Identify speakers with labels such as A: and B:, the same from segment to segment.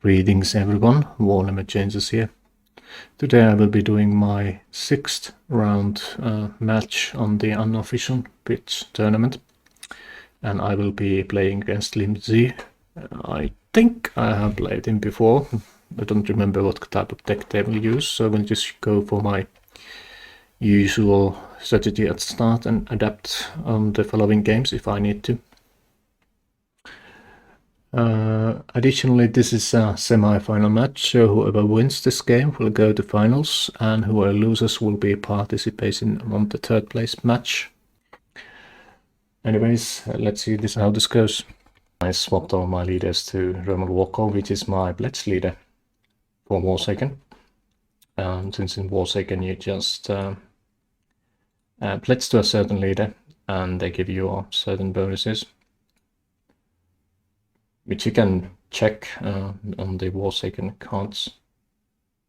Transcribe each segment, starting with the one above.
A: Greetings everyone, War Limit Changes here. Today I will be doing my 6th round match on the Unofficial Blitz tournament. And I will be playing against slimZ. I think I have played him before. I don't remember what type of deck they will use, so I will just go for my usual strategy at start and adapt on the following games if I need to. Additionally, this is a semi-final match, so whoever wins this game will go to finals, and whoever loses will be participating on the third place match. Anyways, let's see how this goes. I swapped all my leaders to Roman Walker, which is my Blitz leader for Warsaken. Since in Warsaken you just Blitz to a certain leader, and they give you certain bonuses, which you can check on the Warsaken cards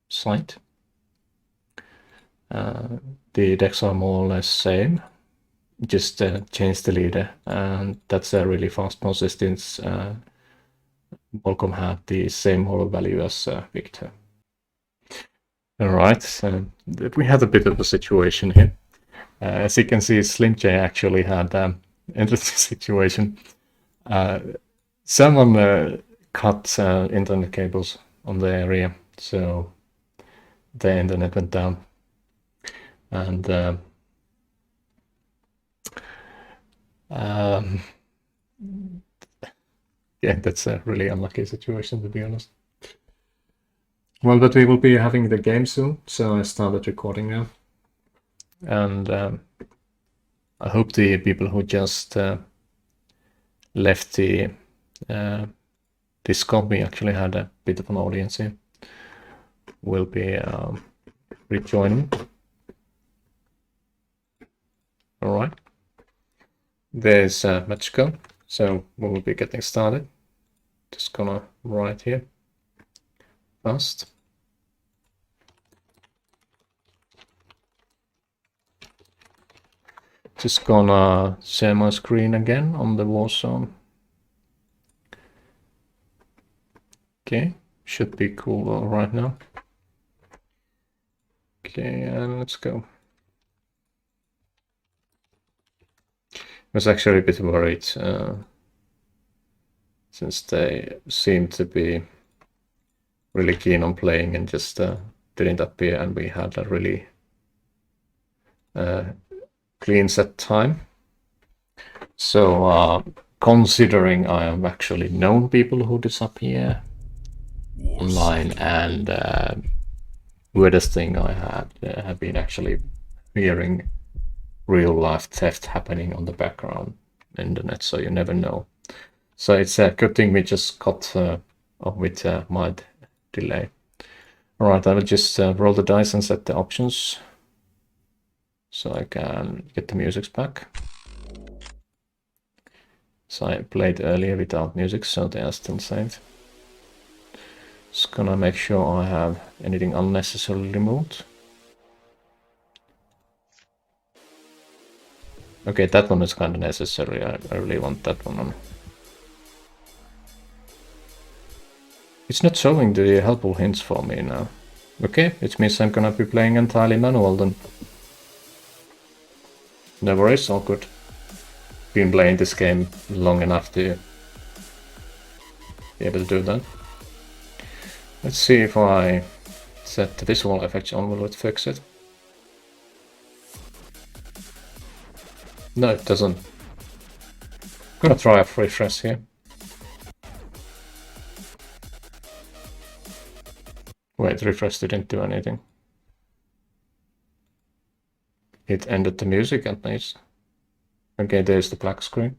A: site. The decks are more or less same, just change the leader, and that's a really fast process since Volcom had the same moral value as Victor. Alright, so we had a bit of a situation here. As you can see, slimZ actually had an interesting situation. Someone cut internet cables on the area, so the internet went down. And yeah, that's a really unlucky situation, to be honest. Well, but we will be having the game soon, so I started recording now. And I hope the people who just left the Discord, we actually had a bit of an audience here, will be rejoining. Alright, there's a match go, so we will be getting started. Just gonna write here fast. Just gonna share my screen again on the Warzone. Okay, should be cool right now. Okay, and let's go. I was actually a bit worried since they seem to be really keen on playing and just didn't appear, and we had a really clean set time. So considering I have actually known people who disappear online, and weirdest thing I have been actually hearing real life theft happening on the background internet, so you never know. So it's a good thing we just got with mild delay. Alright, I will just roll the dice and set the options so I can get the music back. So I played earlier without music, so they are still saved. Just gonna make sure I have anything unnecessarily removed. Okay, that one is kind of necessary. I really want that one on. It's not showing the helpful hints for me now. Okay, it means I'm gonna be playing entirely manual then. No worries, all good. Been playing this game long enough to be able to do that. Let's see if I set the visual effects on, will it fix it? No, it doesn't. I'm gonna try a refresh here. Wait, refresh didn't do anything. It ended the music at least. Okay, there's the black screen.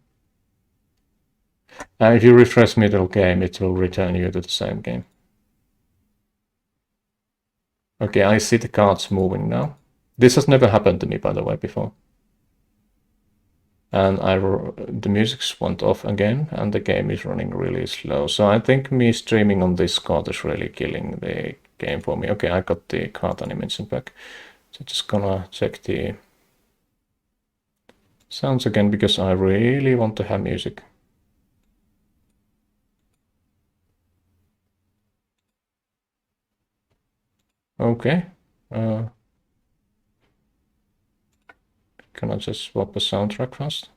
A: If you refresh middle game, it will return you to the same game. Okay, I see the cards moving now. This has never happened to me, by the way, before. And the music went off again, and the game is running really slow. So I think me streaming on this card is really killing the game for me. Okay, I got the card animation back. So just gonna check the sounds again, because I really want to have music. Okay. Can I just swap a soundtrack first?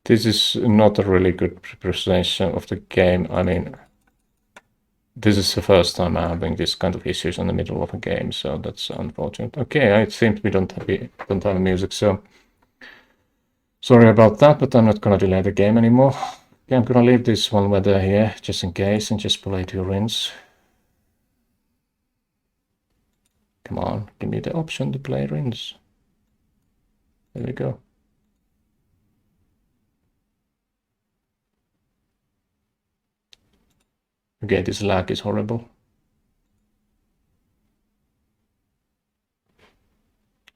A: This is not a really good representation of the game. I mean, this is the first time I'm having this kind of issues in the middle of a game, so that's unfortunate. Okay, it seems we don't have music, so sorry about that, but I'm not gonna delay the game anymore. Okay, I'm gonna leave this one weather here, just in case, and just play 2 rinse. Come on, give me the option to play rinse. There we go. Okay, this lag is horrible.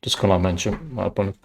A: Just gonna mention my opponent.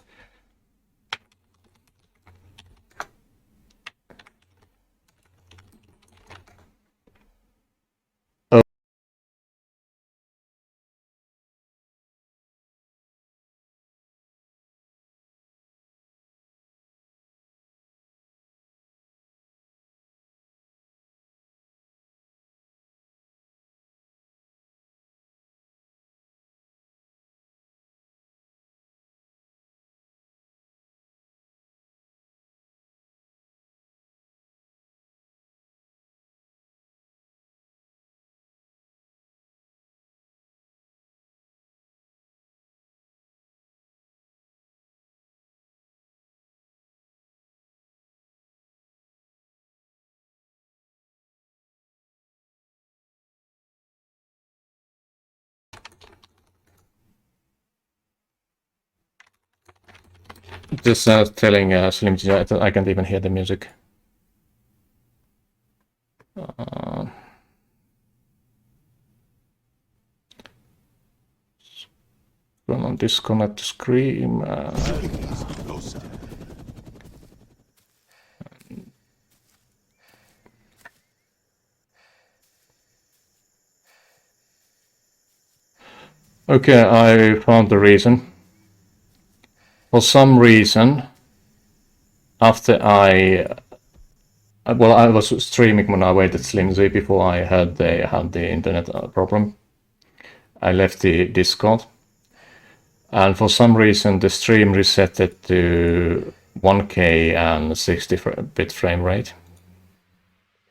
A: Just telling slimZ that I can't even hear the music. Gonna disconnect the screen. Okay, I found the reason. For some reason, after I was streaming when I waited slimZ before I had the internet problem. I left the Discord, and for some reason the stream reset it to 1K and 60-bit frame rate.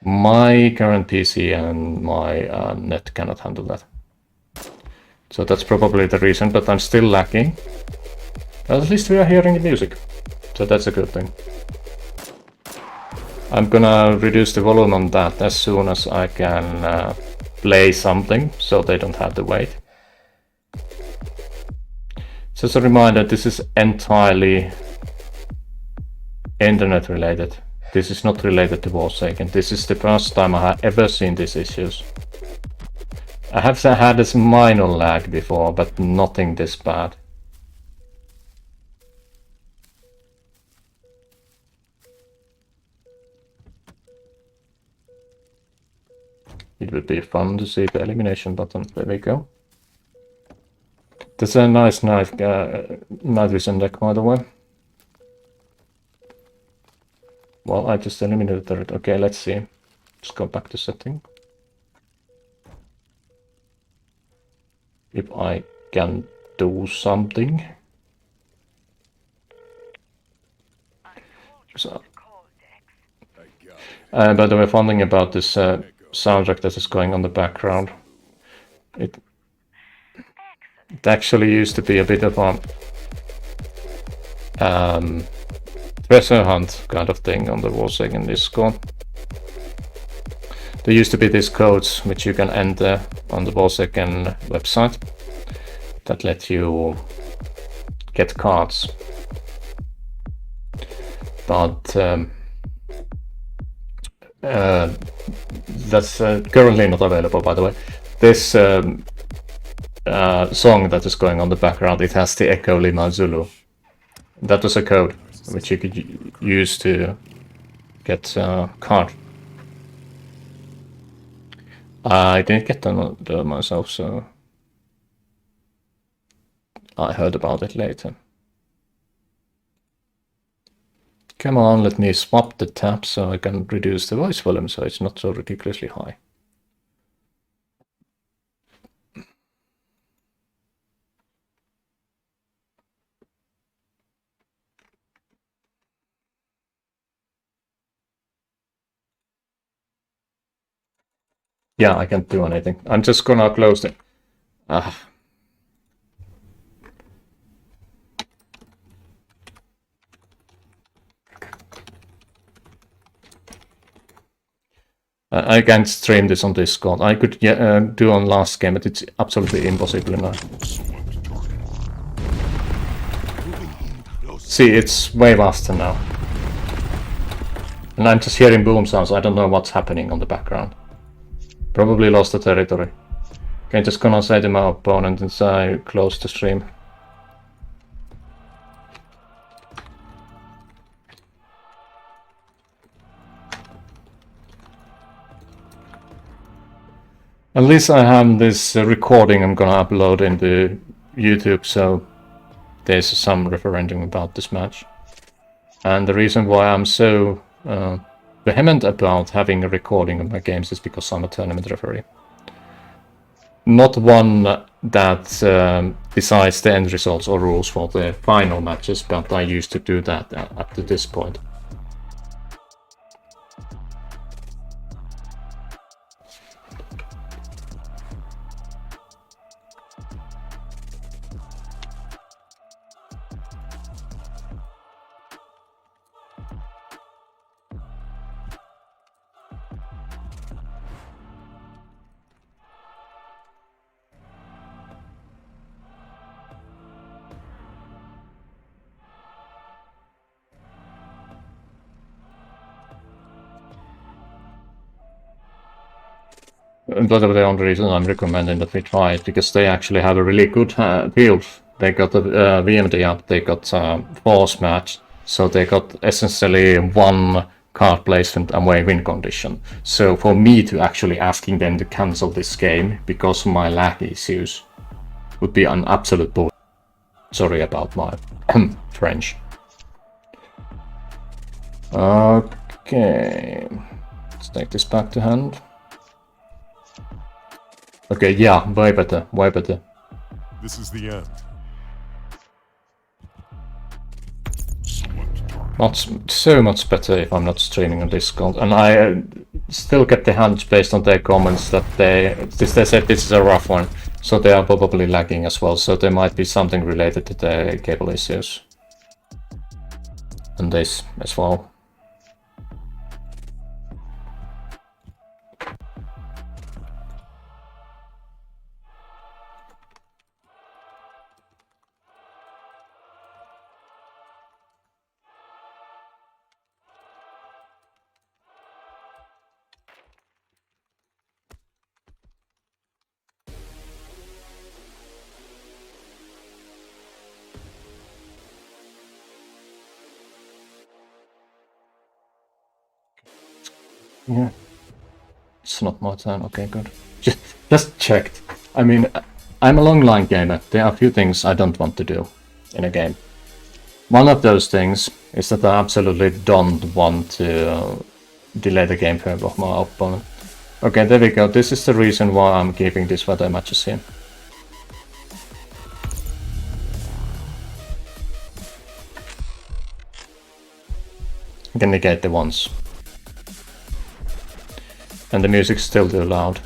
A: My current PC and my net cannot handle that. So that's probably the reason, but I'm still lacking. At least we are hearing the music, so that's a good thing. I'm gonna reduce the volume on that as soon as I can play something, so they don't have to wait. Just a reminder, this is entirely internet related. This is not related to Warsaken. This is the first time I have ever seen these issues. I have had this minor lag before, but nothing this bad. It would be fun to see the elimination button. There we go. That's a nice night vision deck, by the way. Well, I just eliminated the red. Okay, let's see. Just go back to setting. If I can do something. So, by the way, fun thing about this soundtrack that is going on the background. It actually used to be a bit of a treasure hunt kind of thing on the Warsaken Discord. There used to be these codes which you can enter on the Warsaken website that let you get cards. But that's currently not available, by the way. This song that is going on the background, it has the Echo Lima Zulu. That was a code which you could use to get a card. I didn't get them myself, so I heard about it later. Come on, let me swap the tab so I can reduce the voice volume so it's not so ridiculously high. Yeah, I can't do anything. I'm just gonna close it. I can't stream this on Discord. I could do on last game, but it's absolutely impossible now. See, it's way faster now. And I'm just hearing boom sounds. I don't know what's happening on the background. Probably lost the territory. Okay, just gonna say to my opponent and say close the stream. At least I have this recording I'm gonna upload into YouTube, so there's some referendum about this match. And the reason why I'm so vehement about having a recording of my games is because I'm a tournament referee. Not one that decides the end results or rules for the final matches, but I used to do that up to this point. That's the only reason I'm recommending that we try it, because they actually have a really good field. They got a VMD up, they got force match, so they got essentially one card placement away win condition. So for me to actually asking them to cancel this game because of my lag issues would be an absolute bull. Sorry about my French. Okay, let's take this back to hand. Okay, yeah, way better, way better.
B: This is the end.
A: Not so much better if I'm not streaming on Discord, and I still get the hunch based on their comments that they said this is a rough one, so they are probably lagging as well, so there might be something related to the cable issues. And this as well. Yeah. It's not my turn, okay, good. Just checked. I mean, I'm a long line gamer. There are a few things I don't want to do in a game. One of those things is that I absolutely don't want to delay the game curve of my opponent. Okay, there we go. This is the reason why I'm keeping these weather matches here. I can negate the ones. And the music's still too loud.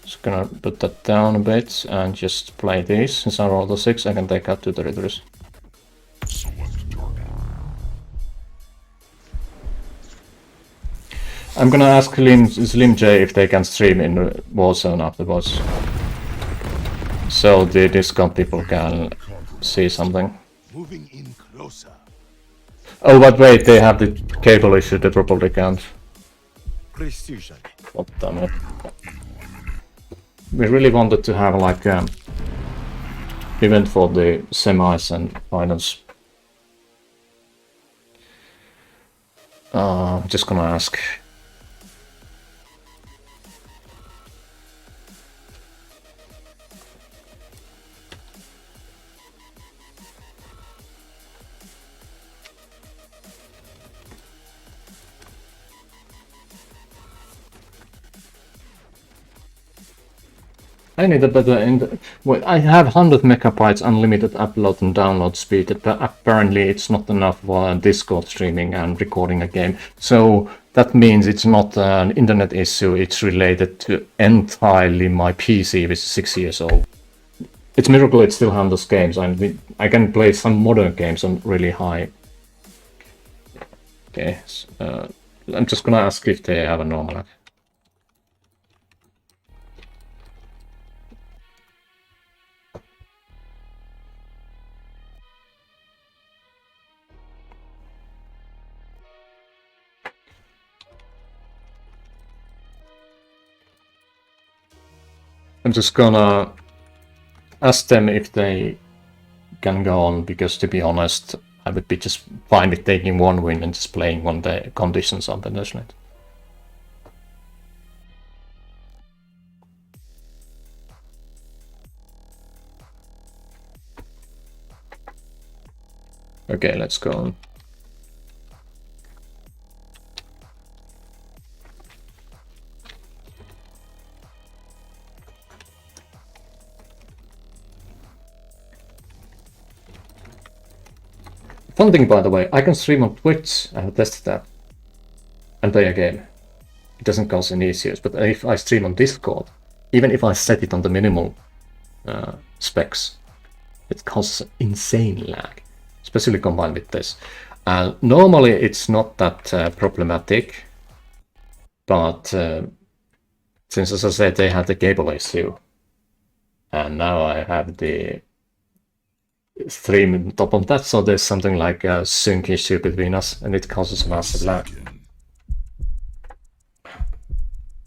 A: Just gonna put that down a bit and just play these. Since I rolled a 6, I can take out 2 territories. I'm gonna ask slimZ if they can stream in Warzone afterwards. So the Discord people can see something.
B: Moving in closer.
A: Oh, but wait, they have the cable issue, they probably can't.
B: Precision.
A: What damn it. We really wanted to have like event for the semis and finals. I'm just gonna ask. I need a better well, I have 100 megabytes unlimited upload and download speed, but apparently it's not enough for Discord streaming and recording a game. So that means it's not an internet issue, it's related to entirely my PC, which is 6 years old. It's a miracle it still handles games, and I can play some modern games on really high. Okay, so, I'm just gonna ask if they have a normal. I'm just gonna ask them if they can go on, because to be honest, I would be just fine with taking one win and just playing when the conditions are better, isn't it? Okay, let's go on. Fun thing, by the way, I can stream on Twitch. I have tested that and play a game. It doesn't cause any issues, but if I stream on Discord, even if I set it on the minimal specs, it causes insane lag, especially combined with this. Normally it's not that problematic, but since, as I said, they had the cable issue, and now I have the stream on top of that, so there's something like a sync issue between us, and it causes massive lag.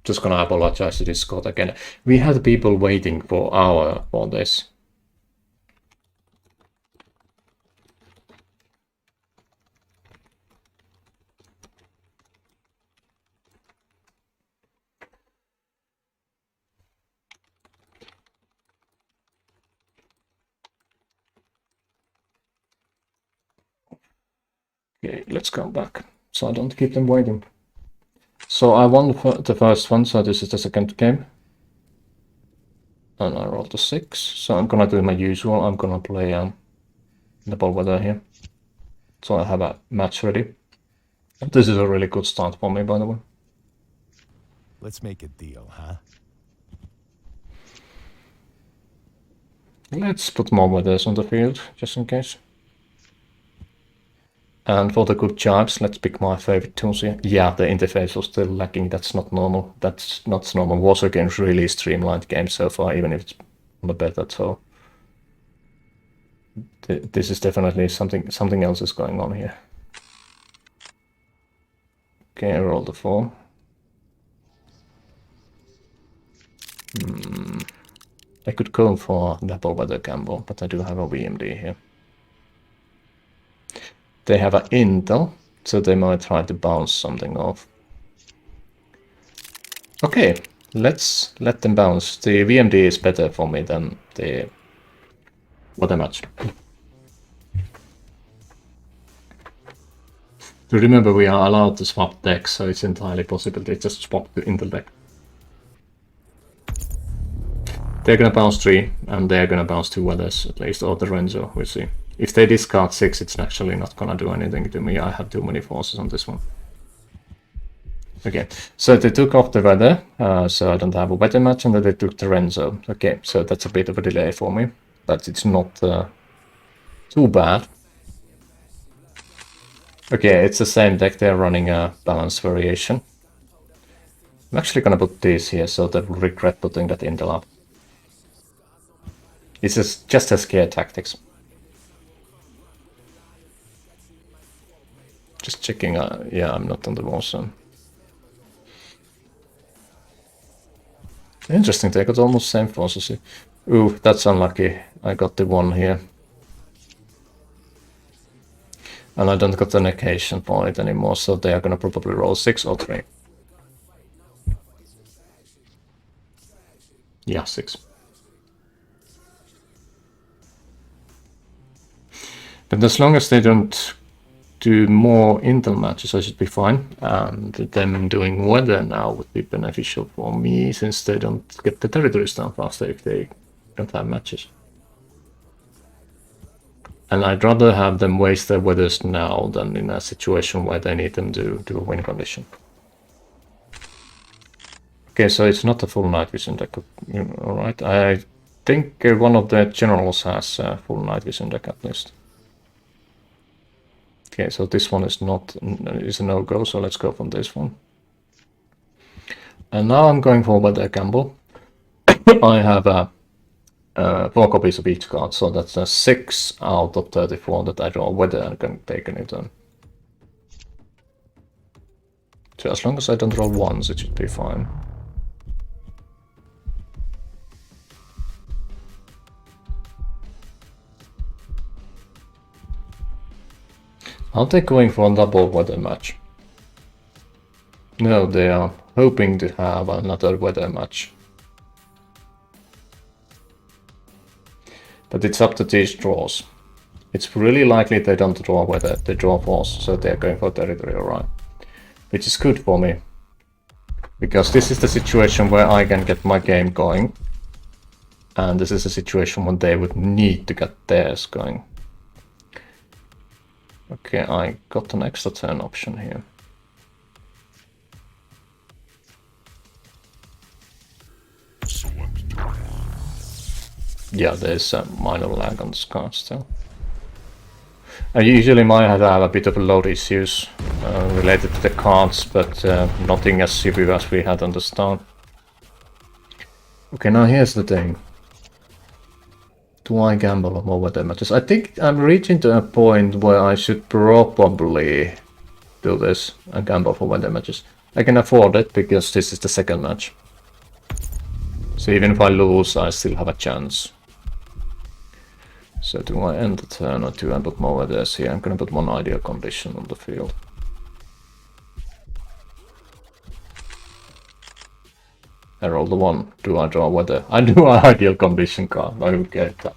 A: Just gonna apologize to Discord again. We had people waiting for hour for this. Okay, let's go back, so I don't keep them waiting. So I won the first one, so this is the second game. And I rolled a 6, so I'm gonna do my usual. I'm gonna play double weather here. So I have a match ready. This is a really good start for me, by the way.
B: Let's make a deal, huh?
A: Let's put more weathers on the field, just in case. And for the good jibes, let's pick my favorite tools here. Yeah, the interface was still lacking. That's not normal. That's not normal. Warsaken is really streamlined game so far, even if it's on the beta. So this is definitely something else is going on here. Okay, I roll the 4. I could go for double weather gamble, but I do have a VMD here. They have an intel, so they might try to bounce something off. Okay, let's let them bounce. The VMD is better for me than the weather match. To remember, we are allowed to swap decks, so it's entirely possible they just swap the intel deck. They're gonna bounce 3, and they're gonna bounce 2 weathers at least, or the Renzo, we'll see. If they discard 6, it's actually not gonna do anything to me. I have too many forces on this one. Okay, so they took off the weather, so I don't have a weather match, and then they took the Renzo. Okay, so that's a bit of a delay for me, but it's not too bad. Okay, it's the same deck. They're running a balance variation. I'm actually gonna put this here, so they will regret putting that intel up. It's just a scare tactics. Just checking, yeah, I'm not on the wall zone. Interesting, they got almost same forces here. Ooh, that's unlucky. I got the 1 here. And I don't got the negation for it anymore, so they are gonna probably roll 6 or 3. Yeah, 6. But as long as they don't do more Intel matches, I should be fine. And them doing weather now would be beneficial for me, since they don't get the territories down faster if they don't have matches. And I'd rather have them waste their weathers now than in a situation where they need them to do a win condition. Okay, so it's not a full night vision deck. Alright, I think one of the generals has a full night vision deck at least. Okay, so this one is a no-go, so let's go from this one. And now I'm going for weather gamble. I have 4 copies of each card, so that's a 6 out of 34 that I draw weather and can take any turn. So as long as I don't roll once, it should be fine. Are they going for a double weather match? No, they are hoping to have another weather match. But it's up to these draws. It's really likely they don't draw weather, they draw force, so they're going for territory, alright. Which is good for me. Because this is the situation where I can get my game going. And this is a situation when they would need to get theirs going. Okay, I got an extra turn option here. Yeah, there's a minor lag on this card still. I usually might have a bit of load issues related to the cards, but nothing as severe as we had on the start. Okay, now here's the thing. Do I gamble on more weather matches? I think I'm reaching to a point where I should probably do this and gamble for weather matches. I can afford it because this is the second match. So even if I lose, I still have a chance. So do I end the turn or do I put more weathers here? I'm gonna put one ideal condition on the field. I roll the 1. Do I draw weather? I do an ideal condition card. I would get that.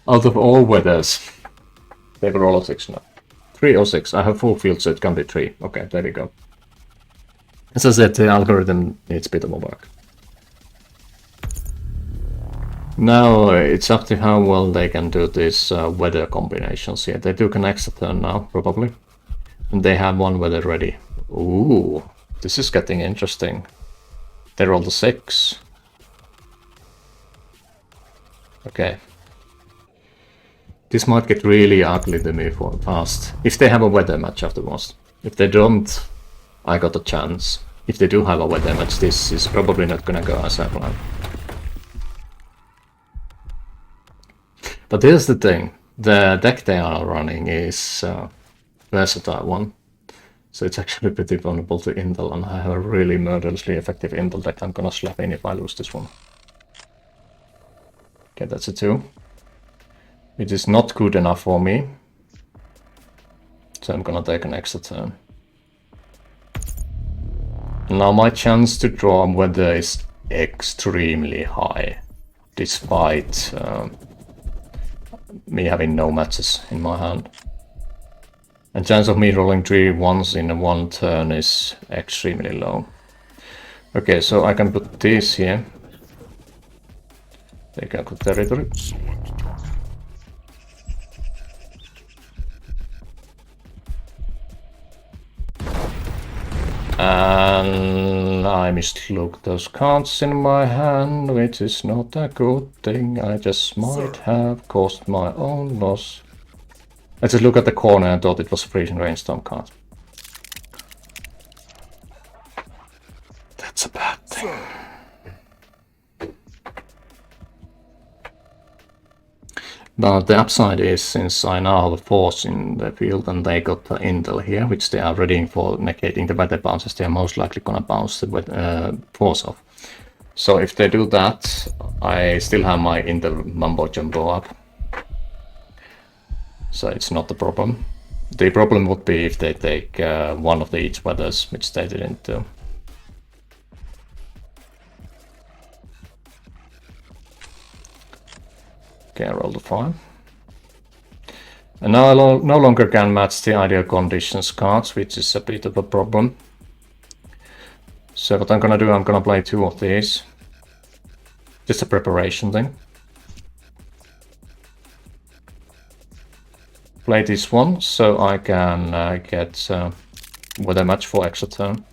A: Out of all weathers, they will roll a 6 now. 3 or 6. I have full field, so it can be 3. Okay, there we go. As I said, the algorithm needs a bit of work. Now it's up to how well they can do these weather combinations here. They took an extra turn now, probably. And they have 1 weather ready. Ooh, this is getting interesting. They rolled a 6. Okay. This might get really ugly to me for fast. If they have a weather match afterwards. If they don't, I got a chance. If they do have a weather match, this is probably not gonna go as I planned. But here's the thing. The deck they are running is a versatile one. So it's actually pretty vulnerable to Intel, and I have a really murderously effective Intel deck I'm gonna slap in if I lose this one. Okay, that's a 2. It is not good enough for me. So I'm gonna take an extra turn. Now my chance to draw weather is extremely high. Despite me having no matches in my hand. And chance of me rolling 3 ones in 1 turn is extremely low. Okay, so I can put this here. Take out the territory. And I mislooked those cards in my hand, which is not a good thing. I just might have caused my own loss. I just looked at the corner and thought it was a freezing rainstorm card. That's a bad thing. But the upside is, since I now have a force in the field and they got the intel here, which they are readying for negating the weather bounces, they are most likely gonna bounce the force off. So if they do that, I still have my intel mumbo jumbo up. So it's not a problem. The problem would be if they take one of the each weathers, which they didn't do. Okay, I rolled a 5. And now I no longer can match the ideal conditions cards, which is a bit of a problem. So what I'm gonna do, I'm gonna play 2 of these. Just a preparation thing. Play this one, so I can get weather match for extra turn.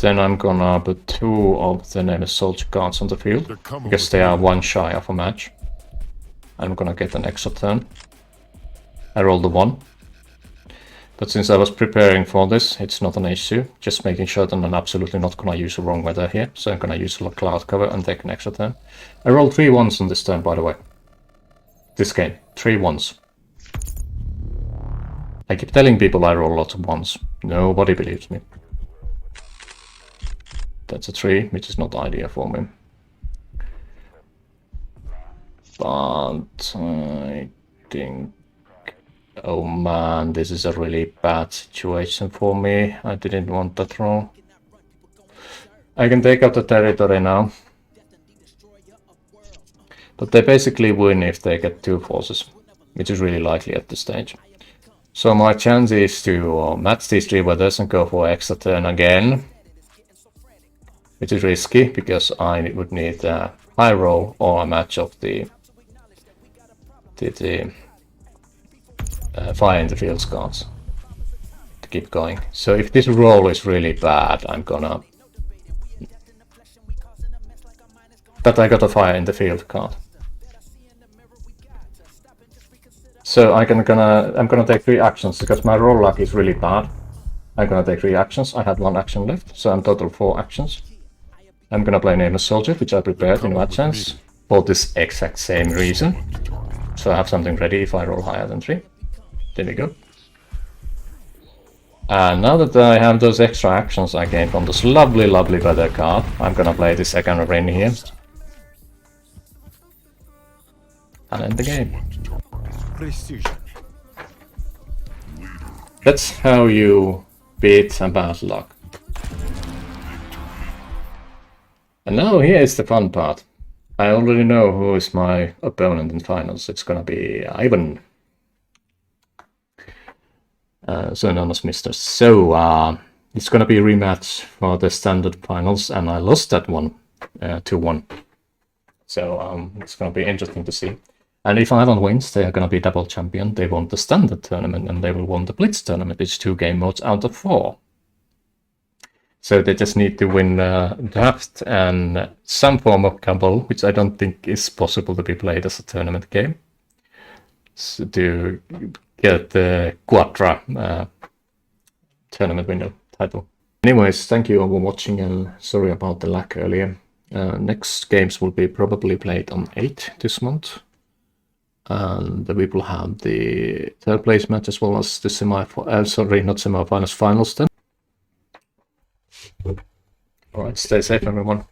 A: Then I'm gonna put 2 of the nameless soldier cards on the field, because they are 1 shy of a match. I'm gonna get an extra turn. I rolled the 1. But since I was preparing for this, it's not an issue. Just making sure that I'm absolutely not gonna use the wrong weather here. So I'm gonna use a cloud cover and take an extra turn. I rolled 3 1s on this turn, by the way. This game, 3 1s. I keep telling people I roll lots of 1s. Nobody believes me. That's a 3, which is not ideal for me. But I think... Oh man, this is a really bad situation for me. I didn't want that roll. I can take out the territory now. But they basically win if they get 2 forces, which is really likely at this stage. So my chance is to match these 3 weathers and go for extra turn again. Which is risky, because I would need a high roll or a match of the fire in the field cards to keep going. So if this roll is really bad, I'm gonna... But I got a fire in the field card. So I'm gonna take 3 actions, because my roll luck is really bad. I'm gonna take 3 actions. I had 1 action left, so I'm total 4 actions. I'm gonna play Nameless Soldier, which I prepared in advance for this exact same reason. So I have something ready if I roll higher than 3. There we go. And now that I have those extra actions I gained from this lovely weather card, I'm gonna play the second ring here. And end the game.
B: Precision.
A: That's how you beat a bad luck. And now here is the fun part. I already know who is my opponent in finals. It's gonna be Ivan. So known as Mr. So, it's gonna be a rematch for the standard finals, and I lost that one 2-1. So it's gonna be interesting to see. And if Ivan wins, they are gonna be double champion. They won the standard tournament, and they will win the Blitz tournament. It's 2 game modes out of 4. So they just need to win draft and some form of cabal, which I don't think is possible to be played as a tournament game. So to get the Quadra tournament winner title. Anyways, thank you all for watching, and sorry about the lag earlier. Next games will be probably played on 8 this month. And we will have the 3rd place match as well as the finals then. Alright, stay safe everyone.